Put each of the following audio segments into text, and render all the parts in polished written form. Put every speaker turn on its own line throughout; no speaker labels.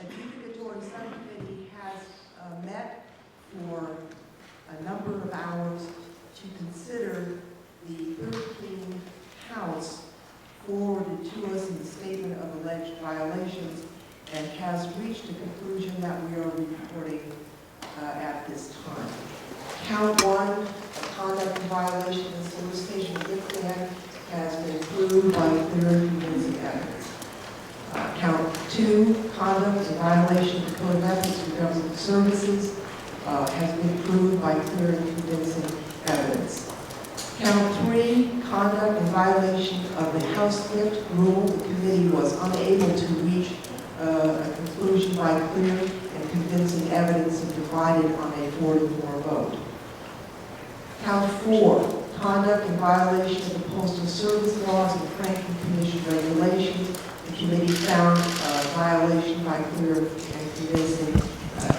Adjudicatory Subcommittee has met for a number of hours to consider the 13 counts forwarded to us in the statement of alleged violations and has reached a conclusion that we are reporting at this time. Count 1, conduct in violation of the Solicitation of Gifts Act, has been proved by clear and convincing evidence. Count 2, conduct in violation of the Code of Ethics for Government Services, has been proved by clear and convincing evidence. Count 3, conduct in violation of the House Ethics rule. The committee was unable to reach a conclusion by clear and convincing evidence and divided on a 4-4 vote. Count 4, conduct in violation of the Postal Service laws and Franking Commission regulations. The committee found violation by clear and convincing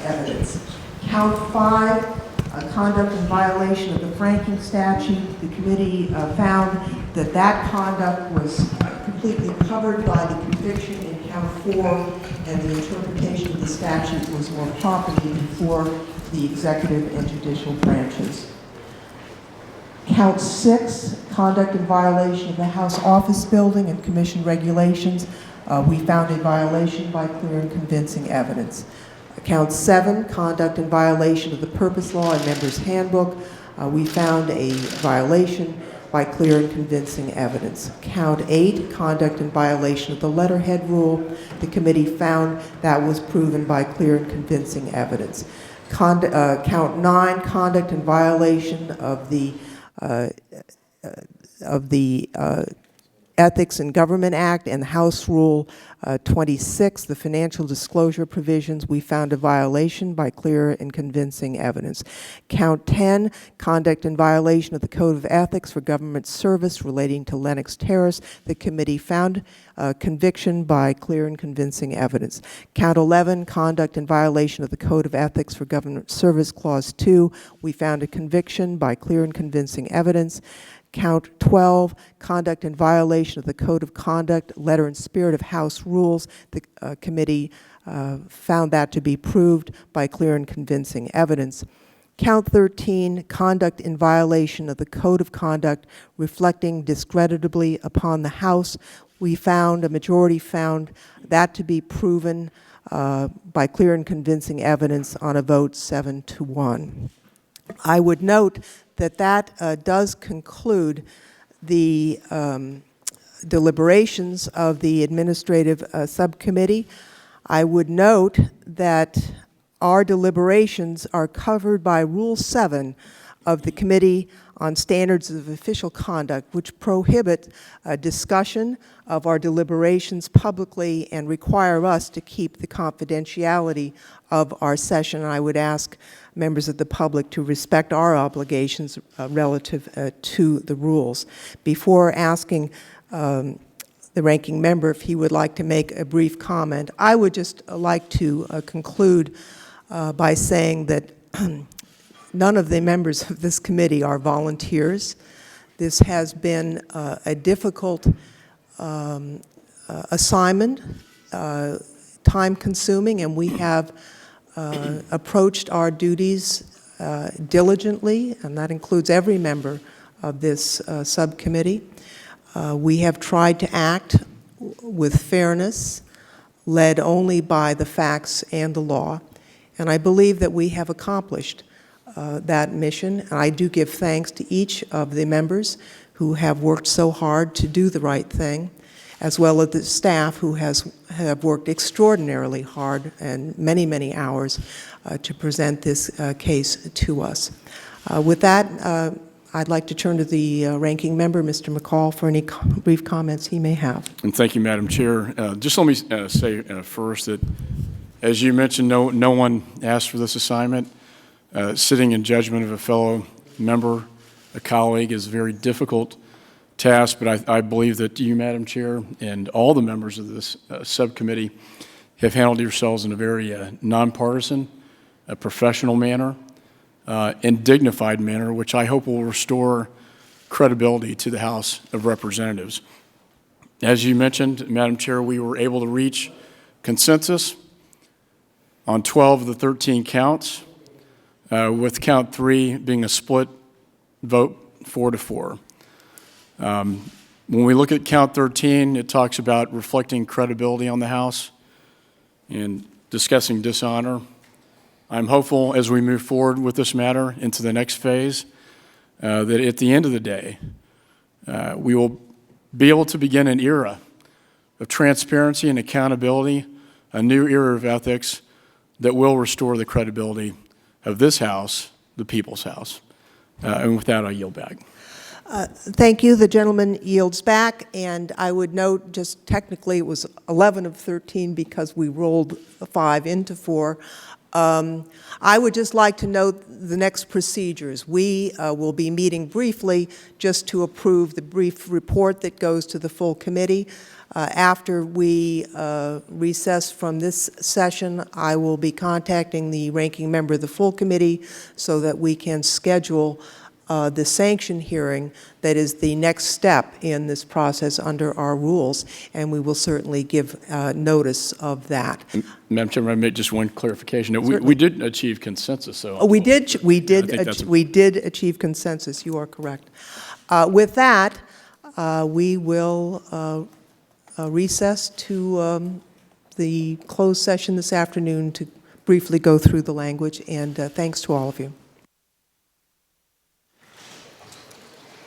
evidence. Count 5, conduct in violation of the franking statute. The committee found that that conduct was completely covered by the conviction in count 4, and the interpretation of the statute was more properly before the executive and judicial branches. Count 6, conduct in violation of the House Office Building and Commission regulations. We found a violation by clear and convincing evidence. Count 7, conduct in violation of the Purpose Law and Members Handbook. We found a violation by clear and convincing evidence. Count 8, conduct in violation of the Letterhead Rule. The committee found that was proven by clear and convincing evidence. Count 9, conduct in violation of the Ethics in Government Act and House Rule 26, the financial disclosure provisions. We found a violation by clear and convincing evidence. Count 10, conduct in violation of the Code of Ethics for Government Service relating to Lenox Terrace. The committee found conviction by clear and convincing evidence. Count 11, conduct in violation of the Code of Ethics for Government Service, Clause 2. We found a conviction by clear and convincing evidence. Count 12, conduct in violation of the Code of Conduct, letter and spirit of House rules. The committee found that to be proved by clear and convincing evidence. Count 13, conduct in violation of the Code of Conduct reflecting discreditably upon the House. A majority found that to be proven by clear and convincing evidence on a vote 7-1. I would note that does conclude the deliberations of the Administrative Subcommittee. I would note that our deliberations are covered by Rule 7 of the Committee on Standards of Official Conduct, which prohibit discussion of our deliberations publicly and require us to keep the confidentiality of our session. I would ask members of the public to respect our obligations relative to the rules. Before asking the ranking member if he would like to make a brief comment, I would just like to conclude by saying that none of the members of this committee are volunteers. This has been a difficult assignment, time-consuming, and we have approached our duties diligently, and that includes every member of this subcommittee. We have tried to act with fairness, led only by the facts and the law, and I believe that we have accomplished that mission. And I do give thanks to each of the members who have worked so hard to do the right thing, as well as the staff who have worked extraordinarily hard and many, many hours to present this case to us. With that, I'd like to turn to the ranking member, Mr. McCall, for any brief comments he may have.
And thank you, Madam Chair. Just let me say first that, as you mentioned, no one asked for this assignment. Sitting in judgment of a fellow member, a colleague, is a very difficult task, but I believe that you, Madam Chair, and all the members of this subcommittee have handled yourselves in a very nonpartisan, professional manner, and dignified manner, which I hope will restore credibility to the House of Representatives. As you mentioned, Madam Chair, we were able to reach consensus on 12 of the 13 counts, with count 3 being a split vote 4-4. When we look at count 13, it talks about reflecting credibility on the House and discussing dishonor. I'm hopeful as we move forward with this matter into the next phase that at the end of the day, we will be able to begin an era of transparency and accountability, a new era of ethics that will restore the credibility of this House, the People's House. And with that, I yield back.
Thank you. The gentleman yields back, and I would note, just technically, it was 11 of 13 because we rolled 5 into 4. I would just like to note the next procedures. We will be meeting briefly just to approve the brief report that goes to the full committee. After we recess from this session, I will be contacting the ranking member of the full committee so that we can schedule the sanction hearing that is the next step in this process under our rules, and we will certainly give notice of that.
Madam Chairman, I make just one clarification. We did achieve consensus, so
we did achieve consensus. You are correct. With that, we will recess to the closed session this afternoon to briefly go through the language, and thanks to all of you.